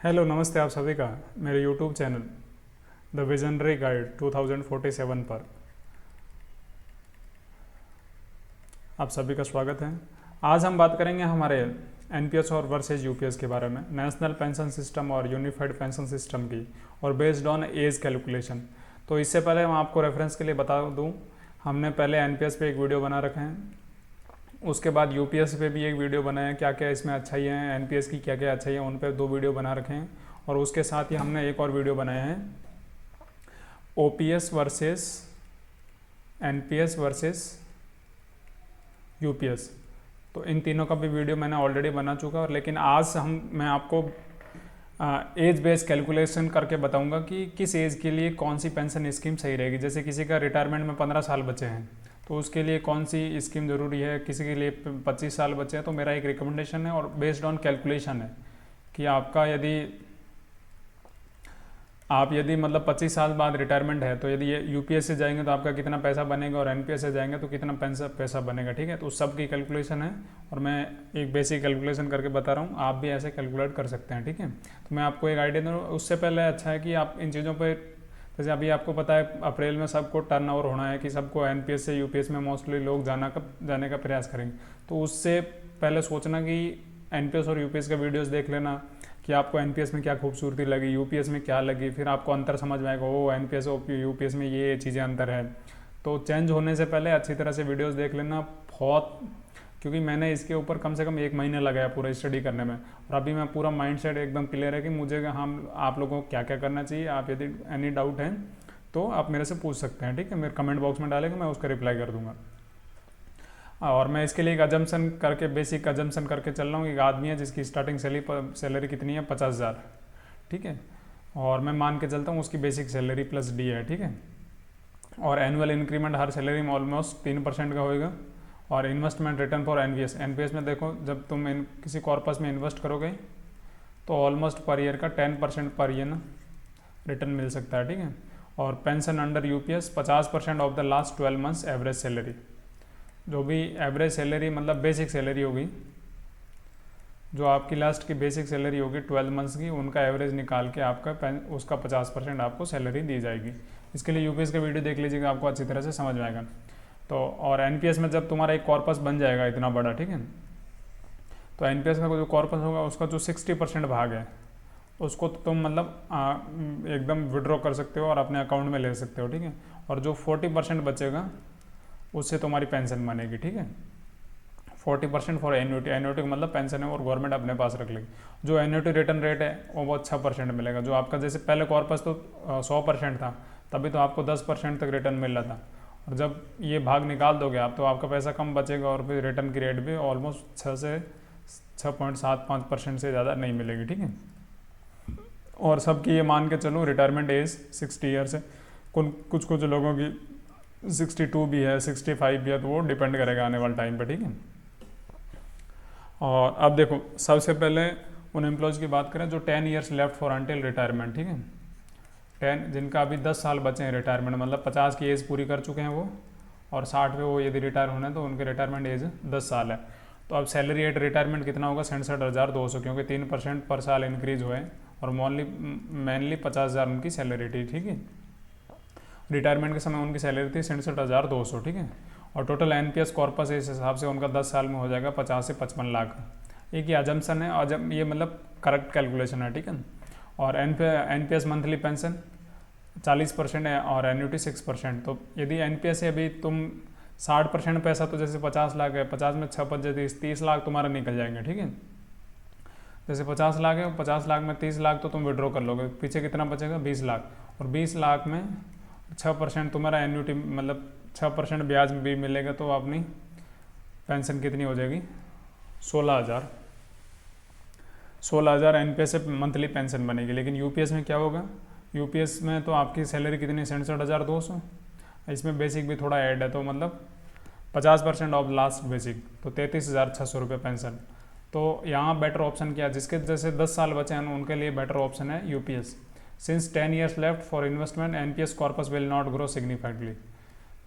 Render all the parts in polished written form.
Hello, नमस्ते आप सभी का मेरे YouTube channel the visionary guide 2047 पर आप सभी का स्वागत है। आज हम बात करेंगे हमारे एनपीएस और वर्सेज यूपीएस के बारे में, नेशनल पेंशन सिस्टम और यूनिफाइड पेंशन सिस्टम की, और बेस्ड ऑन एज कैलकुलेशन। तो इससे पहले मैं आपको रेफरेंस के लिए बता दूं, हमने पहले एनपीएस पे एक वीडियो बना रखे हैं, उसके बाद यूपीएस पे भी एक वीडियो बनाया है, क्या क्या इसमें अच्छाई है, एनपीएस की क्या क्या अच्छाई है, उन पर 2 वीडियो बना रखे हैं। और उसके साथ ही हमने एक और वीडियो बनाया है OPS versus NPS versus UPS. तो इन तीनों का भी वीडियो मैंने ऑलरेडी बना चुका है, लेकिन आज मैं आपको एज बेस्ड कैलकुलेशन करके बताऊंगा कि किस एज के लिए कौन सी पेंशन स्कीम सही रहेगी। जैसे किसी का रिटायरमेंट में 15 साल बचे हैं तो उसके लिए कौन सी स्कीम ज़रूरी है, किसी के लिए 25 साल बचे हैं। तो मेरा एक रिकमेंडेशन है और बेस्ड ऑन कैलकुलेशन है कि आपका यदि मतलब 25 साल बाद रिटायरमेंट है तो यदि ये यूपीएस से जाएंगे तो आपका कितना पैसा बनेगा, और एनपीएस से जाएंगे तो कितना पैसा बनेगा। ठीक है, तो उस सब की कैलकुलेशन है और मैं एक बेसिक कैलकुलेशन करके बता रहा हूँ, आप भी ऐसे कैलकुलेट कर सकते हैं। ठीक है, तो मैं आपको एक आइडिया दूँ। उससे पहले अच्छा है कि आप इन चीज़ों पर, जैसे अभी आपको पता है अप्रैल में सबको टर्नओवर होना है कि सबको एनपीएस से यूपीएस में मोस्टली लोग जाने का प्रयास करेंगे। तो उससे पहले सोचना कि एनपीएस और यूपीएस का वीडियोस देख लेना कि आपको एनपीएस में क्या खूबसूरती लगी, यूपीएस में क्या लगी, फिर आपको अंतर समझ में आएगा, ओ एनपीएस और यूपीएस में ये चीज़ें अंतर है। तो चेंज होने से पहले अच्छी तरह से वीडियोस देख लेना बहुत, क्योंकि मैंने इसके ऊपर कम से कम 1 महीने लगाया पूरा स्टडी करने में, और अभी मैं पूरा माइंडसेट एकदम क्लियर है कि मुझे आप लोगों को क्या क्या करना चाहिए। आप यदि एनी डाउट है तो आप मेरे से पूछ सकते हैं। ठीक है, मेरे कमेंट बॉक्स में डालेंगे, मैं उसका रिप्लाई कर दूंगा। और मैं इसके लिए एक अजम्पशन करके, बेसिक अजम्पशन करके चल रहा हूँ। एक आदमी है जिसकी स्टार्टिंग सैलरी कितनी है, 50,000। ठीक है, और मैं मान के चलता हूँ उसकी बेसिक सैलरी प्लस डी है। ठीक है, और एनुअल इंक्रीमेंट हर सैलरी में ऑलमोस्ट 3% का होएगा। और इन्वेस्टमेंट रिटर्न फॉर एनपीएस में देखो, जब तुम किसी कॉर्पस में इन्वेस्ट करोगे तो ऑलमोस्ट पर ईयर का 10% पर ईयर ना रिटर्न मिल सकता है। ठीक है, और pension under UPS 50% of the last 12 months average salary. जो भी एवरेज सैलरी मतलब बेसिक सैलरी होगी, जो आपकी लास्ट की बेसिक सैलरी होगी 12 मंथ्स की, उनका एवरेज निकाल के आपका उसका 50% आपको सैलरी दी जाएगी। इसके लिए यूपीएस का वीडियो देख लीजिएगा, आपको अच्छी तरह से समझ में आएगा। तो और एनपीएस में जब तुम्हारा एक कॉर्पस बन जाएगा इतना बड़ा, ठीक है, तो एनपीएस का जो कॉर्पस होगा उसका जो 60% भाग है उसको तुम मतलब एकदम विड्रॉ कर सकते हो और अपने अकाउंट में ले सकते हो। ठीक है, और जो 40% बचेगा उससे तुम्हारी पेंशन बनेगी। ठीक है, 40% फॉर एन्युटी। एन्युटी मतलब पेंशन है और गवर्नमेंट अपने पास रख लेगी। जो एन्युटी रिटर्न रेट है वो 6% मिलेगा। जो आपका जैसे पहले कॉर्पस तो 100% था, तभी तो आपको 10% तक रिटर्न मिल रहा था, और जब ये भाग निकाल दोगे आप तो आपका पैसा कम बचेगा, और फिर रिटर्न की रेट भी ऑलमोस्ट 6 से 6.75% से ज़्यादा नहीं मिलेगी। ठीक है, और सबकी ये मान के चलो रिटायरमेंट एज 60 ईयर्स है। कुछ लोगों की 62 भी है, 65 भी है, तो वो डिपेंड करेगा आने वाले टाइम पे। ठीक है, और अब देखो सबसे पहले उन एम्प्लॉयज़ की बात करें जो 10 years left for until retirement. ठीक है, 10 जिनका अभी 10 साल बचे हैं रिटायरमेंट, मतलब 50 की एज पूरी कर चुके हैं वो, और 60 पे वो यदि रिटायर होना है तो उनके रिटायरमेंट एज 10 साल है। तो अब सैलरी एट रिटायरमेंट कितना होगा, 67,200, क्योंकि 3% पर साल इंक्रीज हुए, और मेनली 50,000 उनकी सैलरी थी। ठीक है, रिटायरमेंट के समय उनकी सैलरी थी 67,200। ठीक है, और टोटल एनपीएस कॉर्पस इस हिसाब से उनका 10 साल में हो जाएगा 50 से 55 लाख। एक ये अजम्पशन है, ये मतलब करेक्ट कैलकुलेशन है। ठीक है, और एनपीएस मंथली पेंशन 40% है और एन्युटी 6%। तो यदि एनपीएस से अभी तुम 60% पैसा, तो जैसे 50 लाख है, 50 में 6 बचे 30 लाख तुम्हारा निकल जाएंगे। ठीक है, जैसे 50 लाख है, 50 लाख में 30 लाख तो तुम विड्रॉ कर लोगे, पीछे कितना बचेगा 20 लाख, और 20 लाख में 6% तुम्हारा एन्युटी मतलब 6% ब्याज भी मिलेगा, तो अपनी पेंशन कितनी हो जाएगी, 16,000। 16,000 एनपीएस से मंथली पेंशन बनेगी। लेकिन यूपीएस में क्या होगा, यूपीएस में तो आपकी सैलरी कितनी, 67,200, इसमें बेसिक भी थोड़ा ऐड है, तो मतलब 50% ऑफ लास्ट बेसिक, तो 33,600 रुपये पेंशन। तो यहाँ बेटर ऑप्शन क्या है, जिसके जैसे 10 साल बचे हैं उनके लिए बेटर ऑप्शन है UPS. Since 10 years left for investment NPS corpus will not grow significantly.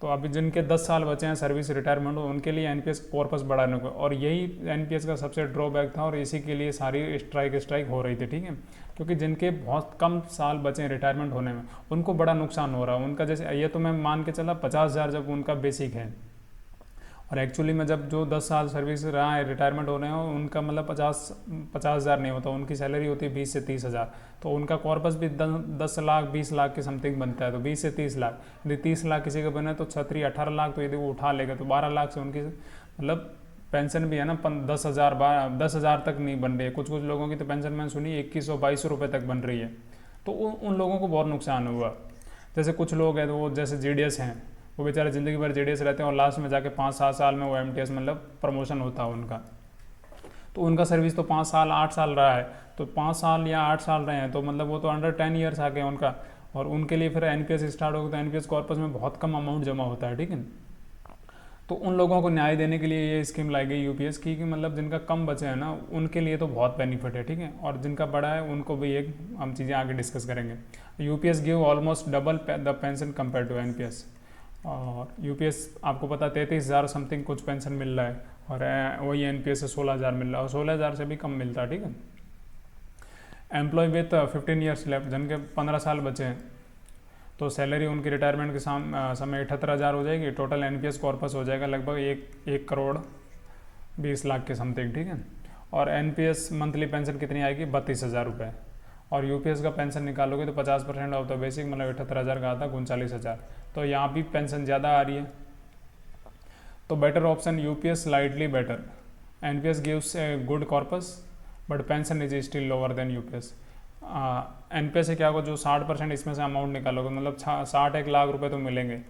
तो अभी जिनके 10 साल बचे हैं सर्विस रिटायरमेंट, उनके लिए एनपीएस कॉर्पस बढ़ाने को, और यही एनपीएस का सबसे ड्रॉबैक था और इसी के लिए सारी स्ट्राइक हो रही थी, ठीक है। क्योंकि जिनके बहुत कम साल बचे हैं रिटायरमेंट होने में, उनको बड़ा नुकसान हो रहा है उनका। जैसे ये तो मैं मान के चला 50,000 जब उनका बेसिक है, और एक्चुअली में जब जो 10 साल सर्विस रहा है रिटायरमेंट हो रहे हैं उनका मतलब 50,000 नहीं होता, उनकी सैलरी होती है 20 से 30,000। तो उनका कॉर्पस भी 10 लाख 20 लाख के समथिंग बनता है। तो 20 से 30 लाख, यदि 30 लाख किसी का बने तो 18 लाख, तो यदि वो उठा लेगा तो 12 लाख से उनकी मतलब पेंशन भी है ना 10,000 तक नहीं बन रही है। कुछ लोगों की तो पेंशन मैंने सुनी 2100-2200 रुपये तक बन रही है। तो उन लोगों को बहुत नुकसान हुआ। जैसे कुछ लोग हैं तो वो जैसे जीडीएस हैं, वो बेचारे ज़िंदगी भर जेडीएस रहते हैं और लास्ट में जाके 5-7 साल में वो एमटीएस मतलब प्रमोशन होता है उनका। तो उनका सर्विस तो 5 साल 8 साल रहा है, तो 5 साल या 8 साल रहे हैं तो मतलब वो तो अंडर 10 ईयर्स आ गए उनका, और उनके लिए फिर एनपीएस स्टार्ट होगा तो एनपीएस कॉर्पस में बहुत कम अमाउंट जमा होता है, ठीक है। तो उन लोगों को न्याय देने के लिए ये स्कीम लाई गई यूपीएस की, कि मतलब जिनका कम बचे हैं ना उनके लिए तो बहुत बेनिफिट है, ठीक है, और जिनका बड़ा है उनको भी एक हम चीज़ें आगे डिस्कस करेंगे। UPS give almost double the pension compare to NPS. और यूपीएस आपको पता 33,000 समथिंग कुछ पेंशन मिल रहा है, और वही एनपीएस से 16,000 मिल रहा है, और 16,000 से भी कम मिलता है, ठीक है। एम्प्लॉय विथ 15 ईयर्स लेफ्ट, जिनके 15 साल बचे हैं, तो सैलरी उनकी रिटायरमेंट के समय 78,000 हो जाएगी। टोटल एनपीएस कॉर्पस हो जाएगा लगभग 1 करोड़ 20 लाख के समथिंग, ठीक है। और एनपीएस मंथली पेंशन कितनी आएगी 32,000 रुपये। और यूपीएस का पेंशन निकालोगे तो 50% ऑफ द बेसिक मतलब 78,000 का आता 39,000। तो यहाँ भी पेंशन ज़्यादा आ रही है। तो better option UPS, slightly better. NPS gives a good corpus but pension is still lower than UPS. NPS से क्या होगा, जो 60% इसमें से अमाउंट निकालोगे मतलब 60-1 लाख रुपए तो मिलेंगे,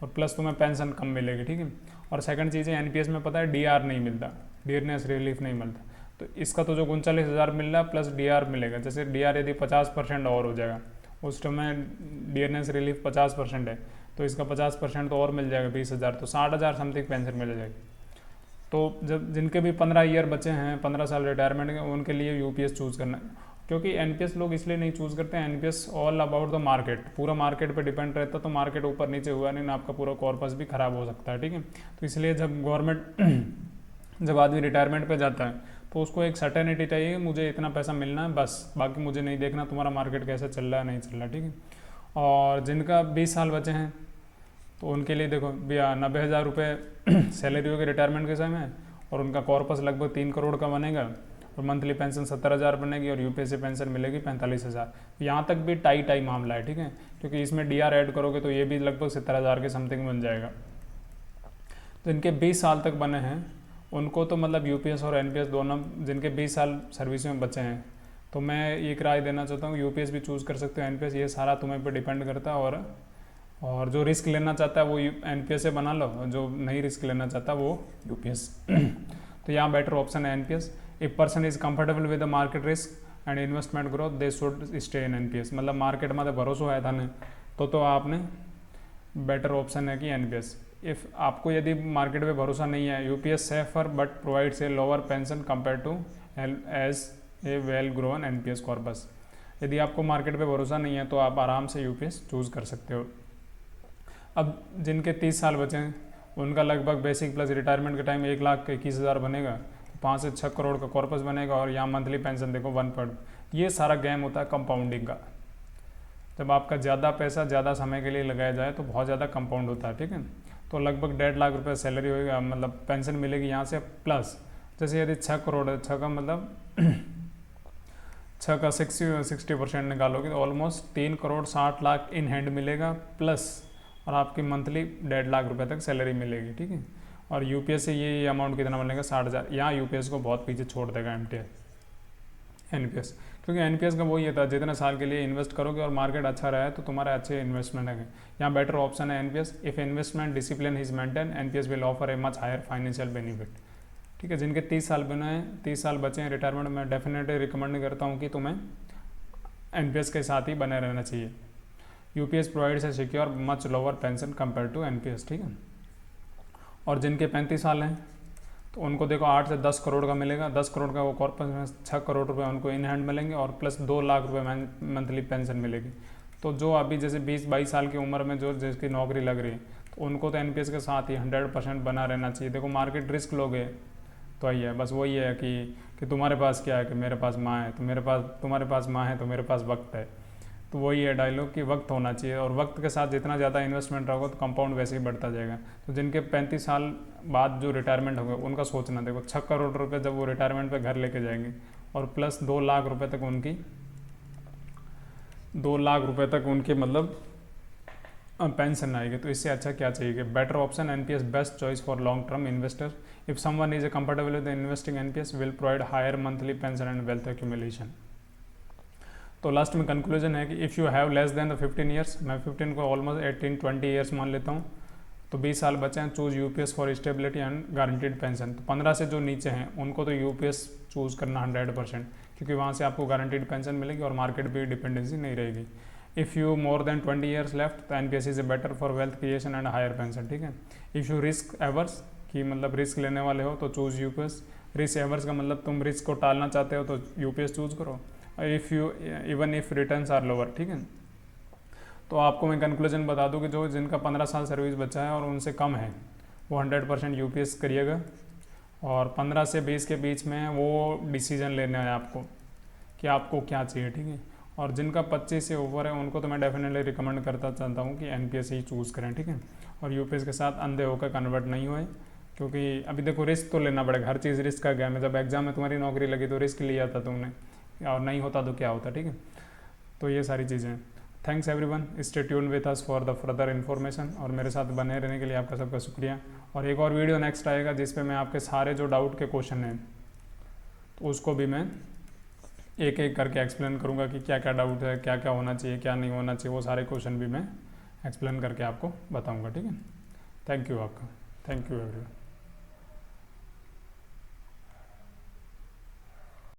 और प्लस तुम्हें पेंशन कम मिलेगी, ठीक है। और सेकंड चीज़ है एनपीएस में पता है डीआर नहीं मिलता, डियरनेस रिलीफ नहीं मिलता। तो इसका तो जो 39,000 मिल रहा है प्लस डीआर मिलेगा। जैसे डीआर यदि 50% और हो जाएगा, उस टाइम में डियरनेस रिलीफ 50% है, तो इसका 50% तो और मिल जाएगा 20,000, तो 60,000 समथिंग पेंशन मिल जाएगी। तो जब जिनके भी 15 ईयर बचे हैं, 15 साल रिटायरमेंट के, उनके लिए यूपीएस चूज़ करना है। क्योंकि एनपीएस लोग इसलिए नहीं चूज़ करते हैं, NPS all about the market, पूरा मार्केट पे डिपेंड रहता है। तो मार्केट ऊपर नीचे हुआ नहीं ना, आपका पूरा कॉर्पस भी खराब हो सकता है, ठीक है। तो इसलिए जब गवर्नमेंट जब आदमी रिटायरमेंट पे जाता है तो उसको एक सर्टेनिटी चाहिए कि मुझे इतना पैसा मिलना है बस, बाकी मुझे नहीं देखना तुम्हारा मार्केट कैसे चल रहा है नहीं चल रहा, ठीक है। और जिनका 20 साल बचे हैं तो उनके लिए देखो 90,000 रुपये सैलरी होगी रिटायरमेंट के समय, और उनका कॉर्पस लगभग 3 करोड़ का बनेगा, और मंथली पेंशन 70,000 बनेगी, और यूपीएस पेंशन मिलेगी 45,000। यहाँ तक भी टाई मामला है, ठीक है, क्योंकि इसमें डीआर ऐड करोगे तो ये भी लगभग 70,000 के समथिंग बन जाएगा। तो इनके 20 साल तक बने हैं उनको तो मतलब यूपीएस और एनपीएस दोनों, जिनके 20 साल सर्विस में बचे हैं, तो मैं एक राय देना चाहता हूँ यूपीएस भी चूज़ कर सकते हो, एनपीएस, ये सारा तुम्हें पे डिपेंड करता है। और जो रिस्क लेना चाहता है वो एनपीएस से बना लो, जो नहीं रिस्क लेना चाहता वो यूपीएस। तो यहाँ बेटर ऑप्शन है NPS. If person is comfortable with the market risk and investment growth they should stay in NPS. मतलब मार्केट में भरोसा है था ना, तो आपने बेटर ऑप्शन है कि एनपीएस। इफ़ आपको यदि मार्केट पे भरोसा नहीं है, UPS safer but provides a lower pension compare to as a well grown NPS corpus. यदि आपको मार्केट पे भरोसा नहीं है तो आप आराम से यूपीएस चूज़ कर सकते हो। अब जिनके 30 साल बचे हैं उनका लगभग बेसिक प्लस रिटायरमेंट के टाइम 1,21,000 बनेगा, तो 5 से 6 करोड़ का कॉर्पस बनेगा, और यहाँ मंथली पेंशन देखो 1 ये सारा गेम होता है कंपाउंडिंग का। जब आपका ज़्यादा पैसा ज़्यादा समय के लिए लगाया जाए तो बहुत ज़्यादा कंपाउंड होता है, ठीक है। तो लगभग 1.5 लाख रुपये सैलरी होगी, मतलब पेंशन मिलेगी यहाँ से, प्लस जैसे यदि 6 करोड़ है, 6 का मतलब 6 का 60% निकालोगे तो almost 3 crore 60 lakh in hand मिलेगा, प्लस और आपकी मंथली 1.5 लाख रुपए तक सैलरी मिलेगी, ठीक है। और यूपीएस से ये अमाउंट कितना बनेगा 60,000। यहाँ यूपीएस को बहुत पीछे छोड़ देगा एनपीएस, क्योंकि एनपीएस का वही था जितने साल के लिए इन्वेस्ट करोगे और मार्केट अच्छा रहा है तो तुम्हारा अच्छे इन्वेस्टमेंट है। यहाँ बेटर ऑप्शन है NPS. If investment discipline is maintain NPS will offer a much higher financial benefit, ठीक है। जिनके 30 साल बने हैं, 30 साल बचे हैं रिटायरमेंट में, डेफिनेटली रिकमेंड करता हूँ कि तुम्हें एनपीएस के साथ ही बने रहना चाहिए। UPS provides a secure much lower pension compare to NPS, ठीक है। और जिनके 35 साल हैं तो उनको देखो 8 से 10 करोड़ का मिलेगा, 10 करोड़ का वो कॉर्पस में 6 करोड़ रुपए उनको इन हैंड मिलेंगे, और प्लस 2 लाख रुपए मंथली पेंशन मिलेगी। तो जो अभी जैसे 20-22 साल की उम्र में जो जिसकी नौकरी लग रही है तो उनको तो एनपीएस के साथ ही 100% बना रहना चाहिए। देखो मार्केट रिस्क लोगे तो ही है, बस वही है कि तुम्हारे पास क्या है, कि मेरे पास माँ है, तो तुम्हारे पास माँ है तो मेरे पास वक्त है। तो वही है डायलॉग कि वक्त होना चाहिए, और वक्त के साथ जितना ज़्यादा इन्वेस्टमेंट रहोगा तो कंपाउंड वैसे ही बढ़ता जाएगा। तो जिनके 35 साल बाद जो रिटायरमेंट होगा उनका सोचना, देखो 6 करोड़ रुपए जब वो रिटायरमेंट पे घर लेके जाएंगे और प्लस 2 लाख रुपए तक उनकी मतलब पेंशन आएगी, तो इससे अच्छा क्या चाहिए। Better option NPS best choice for long term investor. If someone is comfortable with investing NPS will provide higher monthly pension and wealth accumulation. तो लास्ट में कंक्लूजन है कि if you have less than the 15 years, मैं 15 को almost 18-20 years मान लेता हूँ, तो 20 साल बचे हैं, choose UPS for stability and guaranteed pension. तो 15 से जो नीचे हैं उनको तो यूपीएस चूज़ करना 100%, क्योंकि वहाँ से आपको गारंटीड पेंशन मिलेगी और मार्केट पे डिपेंडेंसी नहीं रहेगी। If you more than 20 years left, तो NPS is better for wealth creation and higher pension, ठीक है। इफ़ यू रिस्क एवर्स, कि मतलब रिस्क लेने वाले हो तो चूज़ यूपीएस। रिस्क एवर्स का मतलब तुम रिस्क को टालना चाहते हो तो यूपीएस चूज़ करो। If you even if returns are lower, ठीक है। तो आपको मैं कंक्लूजन बता दूं कि जो जिनका 15 साल सर्विस बचा है और उनसे कम है वो 100% यूपीएस करिएगा, और 15 से 20 के बीच में वो डिसीजन लेना है आपको कि आपको क्या चाहिए, ठीक है। और जिनका 25 से ऊपर है उनको तो मैं डेफिनेटली रिकमेंड करता चाहता हूँ कि एनपीएस ही चूज़ करें, ठीक है। और यूपीएस के साथ अंधे होकर कन्वर्ट नहीं हुए, क्योंकि अभी देखो रिस्क तो लेना पड़ेगा, हर चीज़ रिस्क का गेम है। जब एग्जाम में तुम्हारी नौकरी लगी तो रिस्क लिया था तुमने, और नहीं होता तो क्या होता, ठीक है। तो ये सारी चीज़ें हैं। Thanks everyone, stay tuned with us for the further information, और मेरे साथ बने रहने के लिए आपका सबका शुक्रिया। और एक और वीडियो नेक्स्ट आएगा जिस पे मैं आपके सारे जो डाउट के क्वेश्चन हैं तो उसको भी मैं एक एक करके एक्सप्लेन करूँगा कि क्या क्या डाउट है, क्या क्या होना चाहिए, क्या नहीं होना चाहिए, वो सारे क्वेश्चन भी मैं एक्सप्लेन करके आपको बताऊँगा, ठीक है। थैंक यू आपका, थैंक यू एवरीवन।